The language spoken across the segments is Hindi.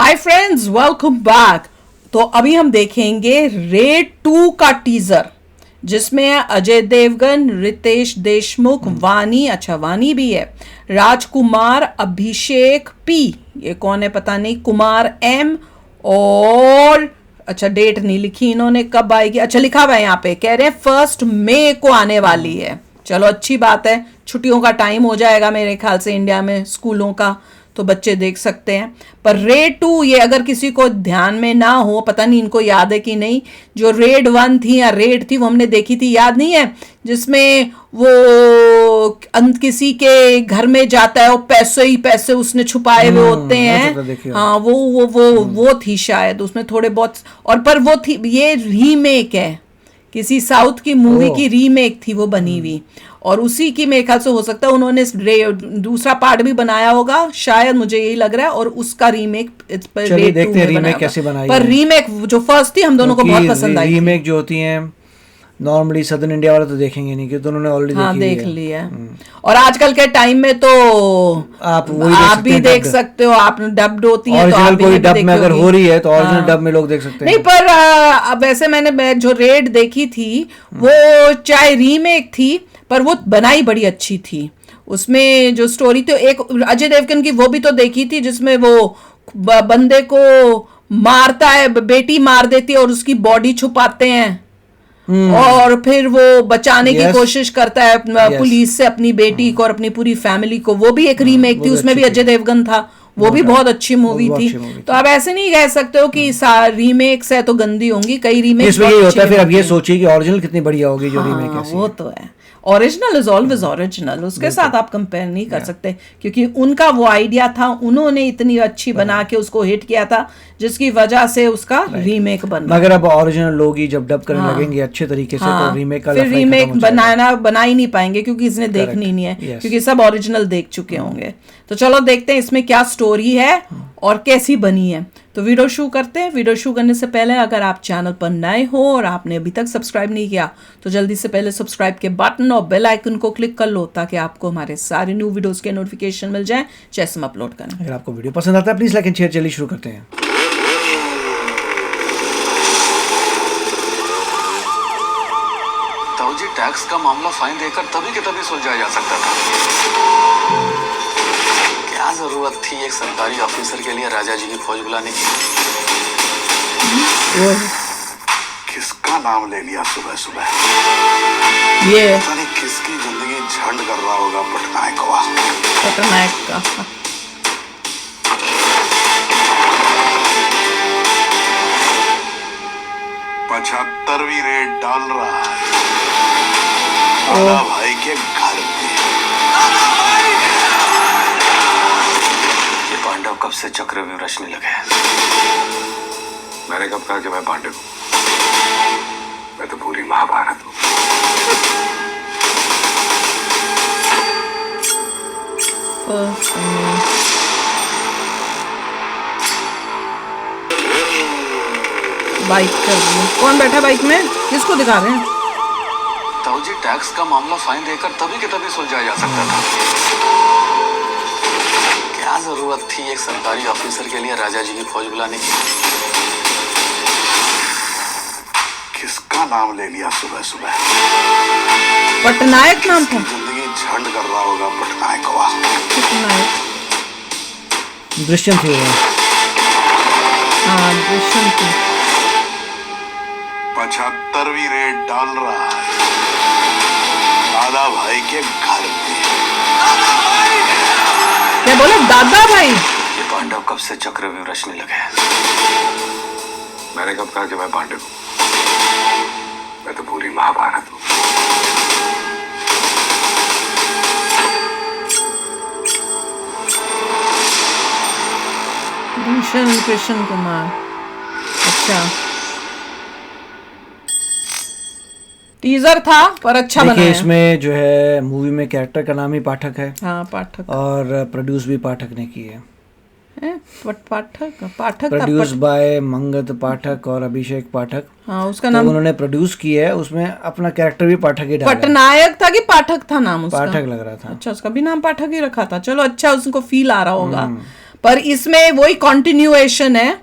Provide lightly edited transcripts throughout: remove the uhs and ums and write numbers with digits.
Hi friends, welcome back. तो अभी हम देखेंगे रेड 2 का टीजर, जिसमें अजय देवगन, रितेश देशमुख, वानी भी है, राजकुमार, अभिषेक पी, ये कौन है पता नहीं, कुमार एम, और अच्छा डेट नहीं लिखी इन्होंने कब आएगी। अच्छा लिखा हुआ है यहाँ पे, कह रहे हैं 1 मई को आने वाली है। चलो अच्छी बात है, छुट्टियों का टाइम हो जाएगा मेरे ख्याल से इंडिया में स्कूलों का, तो बच्चे देख सकते हैं। पर रेड 2 ये अगर किसी को ध्यान में ना हो, पता नहीं इनको याद है कि नहीं, जो रेड 1 थी या रेड थी वो हमने देखी थी, याद नहीं है, जिसमें वो किसी के घर में जाता है और पैसे ही पैसे उसने छुपाए हुए होते हैं। हाँ वो थी शायद उसमें थोड़े बहुत, और पर वो थी, ये रीमेक है, किसी साउथ की मूवी की रीमेक थी वो बनी हुई, और उसी की मेरे ख्याल से हो सकता है उन्होंने दूसरा पार्ट भी बनाया होगा, शायद मुझे यही लग रहा है, और उसका रीमेक चलिए देखते हैं रीमेक कैसे बनाई पर रीमेक जो फर्स्ट थी हम दोनों को बहुत पसंद आई। रीमेक जो होती हैं नॉर्मली सदर्न इंडिया वाले तो देखेंगे नहीं, क्योंकि उन्होंने ऑलरेडी देख लिया है। और आजकल के टाइम में तो आप भी देख सकते हो, आप डब्ड होती है तो आप भी कोई डब में अगर हो रही है तो ओरिजिनल डब में लोग देख सकते हैं। नहीं पर वैसे मैंने जो रेड देखी थी वो चाहे रीमेक थी पर वो बनाई बड़ी अच्छी थी। उसमें जो स्टोरी तो एक अजय देवगन की वो भी तो देखी थी, जिसमें वो बंदे को मारता है, बेटी मार देती है और उसकी बॉडी छुपाते हैं और फिर वो बचाने की कोशिश करता है पुलिस से अपनी बेटी को और अपनी पूरी फैमिली को। वो भी एक रीमेक थी, उसमें भी अजय देवगन था, वो भी बहुत अच्छी मूवी थी। तो आप ऐसे नहीं कह सकते हो कि रीमेक्स है तो गंदी होंगी, कई रीमेक्स इसमें ये होता है। फिर अब ये सोचिए कि ओरिजिनल कितनी बढ़िया होगी जो रीमेक है। वो तो है, ओरिजिनल इज ऑलवेज ओरिजिनल, उसके साथ आप कंपेयर नहीं कर सकते, क्योंकि उनका वो आइडिया था, उन्होंने इतनी अच्छी बना के उसको हिट किया था, जिसकी वजह से उसका रीमेक बना। मगर अब ओरिजिनल लोग ही जब डब करने लगेंगे अच्छे तरीके से तो रीमेक का फिर रीमेक बना ही नहीं पाएंगे, क्योंकि इसने देखनी नहीं है, क्योंकि सब ओरिजिनल देख चुके होंगे। तो चलो देखते हैं इसमें क्या स्टोरी है और कैसी बनी है। तो वीडियो शुरू करते हैं। वीडियो शुरू करने से पहले अगर आप चैनल पर नए हो और आपने अभी तक सब्सक्राइब नहीं किया तो जल्दी से पहले सब्सक्राइब के बटन और बेल आइकन को क्लिक कर लो, ताकि आपको हमारे सारे न्यू वीडियोस के नोटिफिकेशन मिल जाए जैसे हम अपलोड करें। अगर आपको वीडियो पसंद आता है प्लीज लाइक एंड शेयर। चलिए शुरू करते हैं। ताऊजी, टैक्स का मामला फाइन देकर तभी के तभी सुलझाया जा सकता था। क्या जरूरत थी एक सरकारी ऑफिसर के लिए राजा जी की फौज बुलाने की? किसका नाम ले लिया सुबह सुबह? ये पता नहीं किसकी जिंदगी झंड कर रहा होगा पटनायक का। 75वीं रेड डाल रहा है आला भाई के घर पे। ये पांडव कब से चक्रव्यूह रचने लगे? मैंने कब कहा कि मैं पांडव हूं? मैं तो पूरी महाभारत हूं। बाइक कर कौन बैठा बाइक में, किसको दिखा रहे हैं? ताऊजी, टैक्स का मामला फाइन देकर तभी के तभी सुलझाया जा सकता था। क्या जरूरत थी एक सरकारी ऑफिसर के लिए राजा जी की फौज बुलाने की? किसका नाम ले लिया सुबह सुबह? पटनायक नाम था। जिंदगी झंड कर रहा होगा पटनायक। दृश्यम थी वो। हाँ दृश्यम थी। 75वीं रेड डाल रहा है दादा भाई के घर पे। क्या बोले दादा भाई? ये पांडव कब से चक्रव्यूह रचने लगे? मैंने कब कहा कि मैं पांडव हूं? मैं तो पूरी महाभारत हूं। भूषण कृष्ण कुमार। अच्छा टीजर था पर अच्छा बना है। इसमें जो है मूवी में कैरेक्टर का नाम ही पाठक है। हाँ पाठक। और प्रोड्यूस भी पाठक ने की है। पाठक प्रोड्यूस बाय मंगत पाठक और अभिषेक पाठक। हाँ उसका नाम उन्होंने प्रोड्यूस किया है, उसमें अपना कैरेक्टर भी पाठक ही डाला। पटनायक था कि पाठक था नाम उसका? पाठक लग रहा था। अच्छा उसका भी नाम पाठक ही रखा था। चलो अच्छा, उसको फील आ रहा होगा। पर इसमें वही कंटिन्यूएशन है।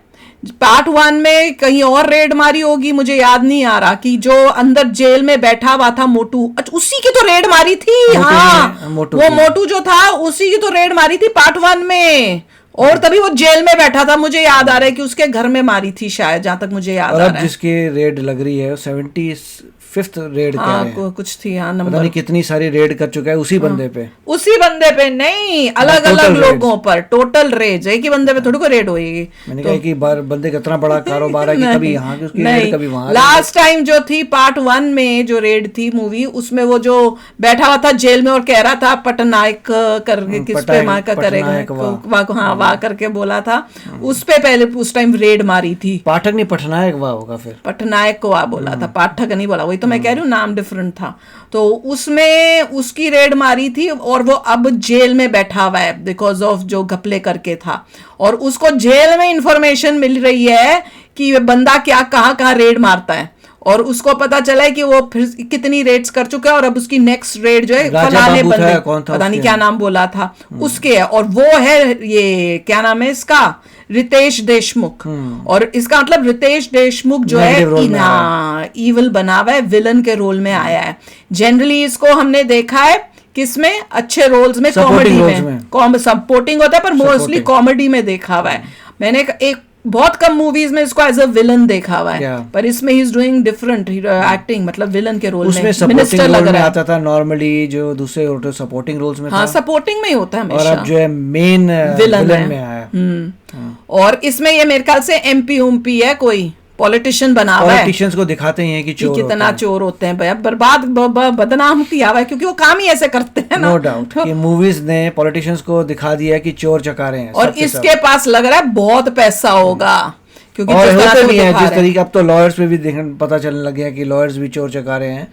पार्ट 1 में कहीं और रेड मारी होगी, मुझे याद नहीं आ रहा, कि जो अंदर जेल में बैठा हुआ था मोटू, अच्छा उसी की तो रेड मारी थी। हाँ, वो मोटू जो था उसी की तो रेड मारी थी पार्ट 1 में, और तभी वो जेल में बैठा था। मुझे याद आ रहा है कि उसके घर में मारी थी शायद, जहां तक मुझे याद आ रहा है। जिसकी रेड लग रही है 75th रेड कह रहे हैं। कुछ थी, हाँ, नंबर पता नहीं कितनी सारी रेड कर चुका है उसी बंदे पे। उसी बंदे पे नहीं, अलग अलग लोगों पर टोटल रेड। एक ही बंदे पे थोड़ी को रेड होगी। मैंने कहा कि बंदे का इतना बड़ा कारोबार है कि कभी यहाँ की उसकी रेड, कभी वहाँ। लास्ट टाइम जो थी पार्ट 1 में जो रेड थी मूवी, उसमें वो जो बैठा हुआ था जेल में और कह रहा था पटनायक करके, किस पे माँ का करेगा, हाँ वाह करके बोला था, उस पे पहले उस टाइम रेड मारी थी। पाठक नहीं, पटनायक वाह होगा, फिर पटनायक को वाह बोला था, पाठक नहीं बोला। वही तो मैं कह रही हूँ, नाम डिफरेंट था। तो उसमें उसकी रेड मारी थी, और वो अब जेल में बैठा हुआ है बिकॉज ऑफ जो घपले करके था, और उसको जेल में इंफॉर्मेशन मिल रही है कि बंदा क्या कहाँ रेड मारता है, और उसको पता चला है कि वो फिर कितनी रेड्स कर चुका है, और अब उसकी नेक्स्ट रेड जो है फलाने बंदे, पता नहीं क्या नाम बोला था उसके है, और वो है ये क्या नाम है इसका, रितेश देशमुख। और इसका मतलब रितेश देशमुख जो है ईविल बना हुआ है, विलन के रोल में आया है। जनरली इसको हमने देखा है किसमें, अच्छे रोल्स में, कॉमेडी में सपोर्टिंग होता है, पर मोस्टली कॉमेडी में देखा हुआ है। मैंने एक बहुत कम मूवीज में इसको एज अ विलन देखा हुआ है, पर इसमें he is doing different acting, मतलब विलन के रोल में मिनिस्टर लग रहा है। आता था नॉर्मली जो दूसरे सपोर्टिंग रोल्स में, हाँ सपोर्टिंग में ही होता है हमेशा, और अब जो है मेन विलन में आया। और इसमें ये मेरे ख्याल से एमपी है, कोई पॉलिटिशियन बना हुआ है। पॉलिटिशियंस को दिखाते हैं कि चोर कितना चोर होते हैं, बर्बाद बदनाम किया हुआ है, क्योंकि वो काम ही ऐसे करते हैं ना। नो डाउट कि मूवीज ने पॉलिटिशियंस को दिखा दिया कि चोर चकारे हैं, और इसके पास लग रहा है बहुत पैसा होगा, क्योंकि और होते भी हैं जिस तरीके। अब तो लॉयर्स पे भी पता चलने लग गया कि लॉयर्स भी चोर चकारे हैं।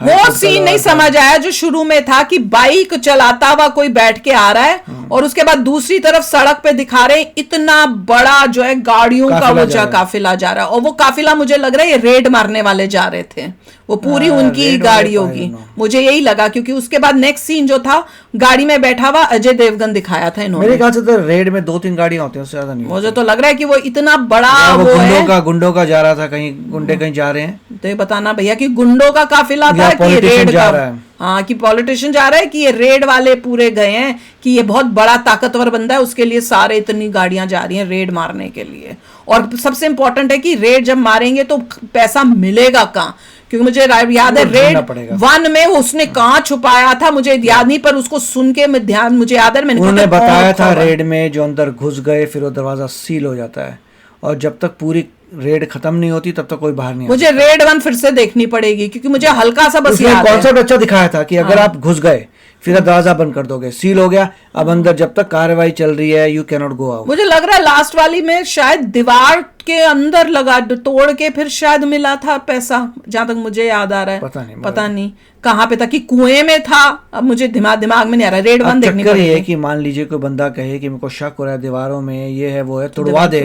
वो सीन नहीं समझ आया जो शुरू में था, कि बाइक चलाता हुआ कोई बैठ के आ रहा है, और उसके बाद दूसरी तरफ सड़क पे दिखा रहे हैं इतना बड़ा जो है गाड़ियों का वो काफिला जा रहा है, और वो काफिला मुझे लग रहा है ये रेड मारने वाले जा रहे थे, वो पूरी उनकी गाड़ी होगी, मुझे यही लगा। क्योंकि उसके बाद नेक्स्ट सीन जो था, गाड़ी में बैठा हुआ अजय देवगन दिखाया था इन्होंने। मेरे ख्याल से तो रेड में 2-3 गाड़ियां होती हैं, उससे ज्यादा नहीं। मुझे तो लग रहा है कि वो इतना बड़ा वो गुंडों का जा रहा था, कहीं गुंडे कहीं जा रहे हैं, तो ये बताना भैया कि गुंडों का काफिला था कि रेड जा रहा है, हाँ कि पॉलिटिशियन जा रहा है, कि ये रेड वाले पूरे गए हैं, कि ये बहुत बड़ा ताकतवर बंदा है, उसके लिए सारे इतनी गाड़ियां जा रही हैं रेड मारने के लिए। और सबसे इंपॉर्टेंट है कि रेड जब मारेंगे तो पैसा मिलेगा कहाँ, क्योंकि मुझे याद है रेड 1 में उसने कहाँ छुपाया था मुझे याद नहीं, पर उसको सुन के मैं ध्यान मुझे याद है, उन्होंने बताया था रेड में जो अंदर घुस गए फिर वो दरवाजा सील हो जाता है, और जब तक पूरी रेड खत्म नहीं होती तब तक कोई बाहर नहीं। मुझे रेड 1 फिर से देखनी पड़ेगी, क्योंकि मुझे हल्का सा बस याद है। कॉन्सेप्ट अच्छा दिखाया था कि अगर आप घुस गए फिर दरवाजा बंद कर दोगे, सील हो गया, अब अंदर जब तक कार्रवाई चल रही है you can not go out. मुझे लग रहा है लास्ट वाली में शायद दीवार के अंदर लगा तोड़ के फिर शायद मिला था पैसा, जहां तक मुझे याद आ रहा है। पता नहीं कहाँ पे था, कि कुएं में था, अब मुझे दिमाग में नहीं आ रहा। रेड 1 देखनी पड़ेगी। है कि मान लीजिए कोई बंदा कहे कि मेरे को शक हो रहा है दीवारों में ये है वो है, तोड़वा दे,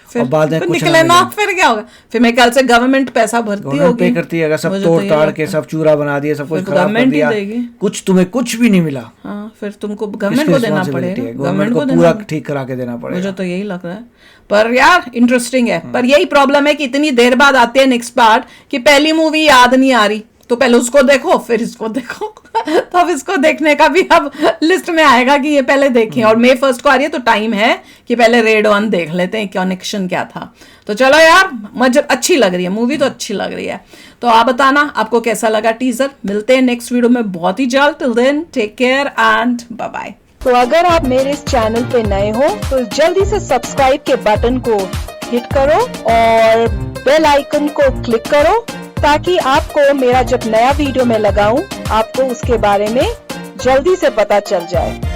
और बाद में कुछ निकले ना, फिर क्या होगा? फिर मेरे ख्याल से गवर्नमेंट पैसा भरती होगी, पे करती है। अगर सब तोड़ ताड़ के सब चूरा बना दिया, सब कुछ खराब कर दिया, कुछ तुम्हें कुछ भी नहीं मिला, फिर तुमको गवर्नमेंट को देना पड़ेगा, गवर्नमेंट को पूरा ठीक करा के देना पड़ेगा। मुझे तो यही लग रहा है, पर यार इंटरेस्टिंग है। पर यही प्रॉब्लम है कि इतनी देर बाद आते हैं नेक्स्ट पार्ट, कि पहली मूवी याद नहीं आ रही, तो पहले उसको देखो फिर इसको देखो तो अब इसको देखने का भी अब लिस्ट में आएगा कि ये पहले देखें, और May 1 को आ रही है, तो टाइम है कि पहले रेड 1 देख लेते हैं कनेक्शन क्या था। तो चलो यार, मुझे अच्छी लग रही है मूवी, तो अच्छी लग रही है। तो आप बताना आपको कैसा लगा टीजर। मिलते हैं नेक्स्ट वीडियो में बहुत ही जल्द। Till then take care and bye bye. तो अगर आप मेरे इस चैनल पे नए हो तो जल्दी से सब्सक्राइब के बटन को हिट करो और बेल आइकन को क्लिक करो, ताकि आपको मेरा जब नया वीडियो मैं लगाऊं आपको उसके बारे में जल्दी से पता चल जाए।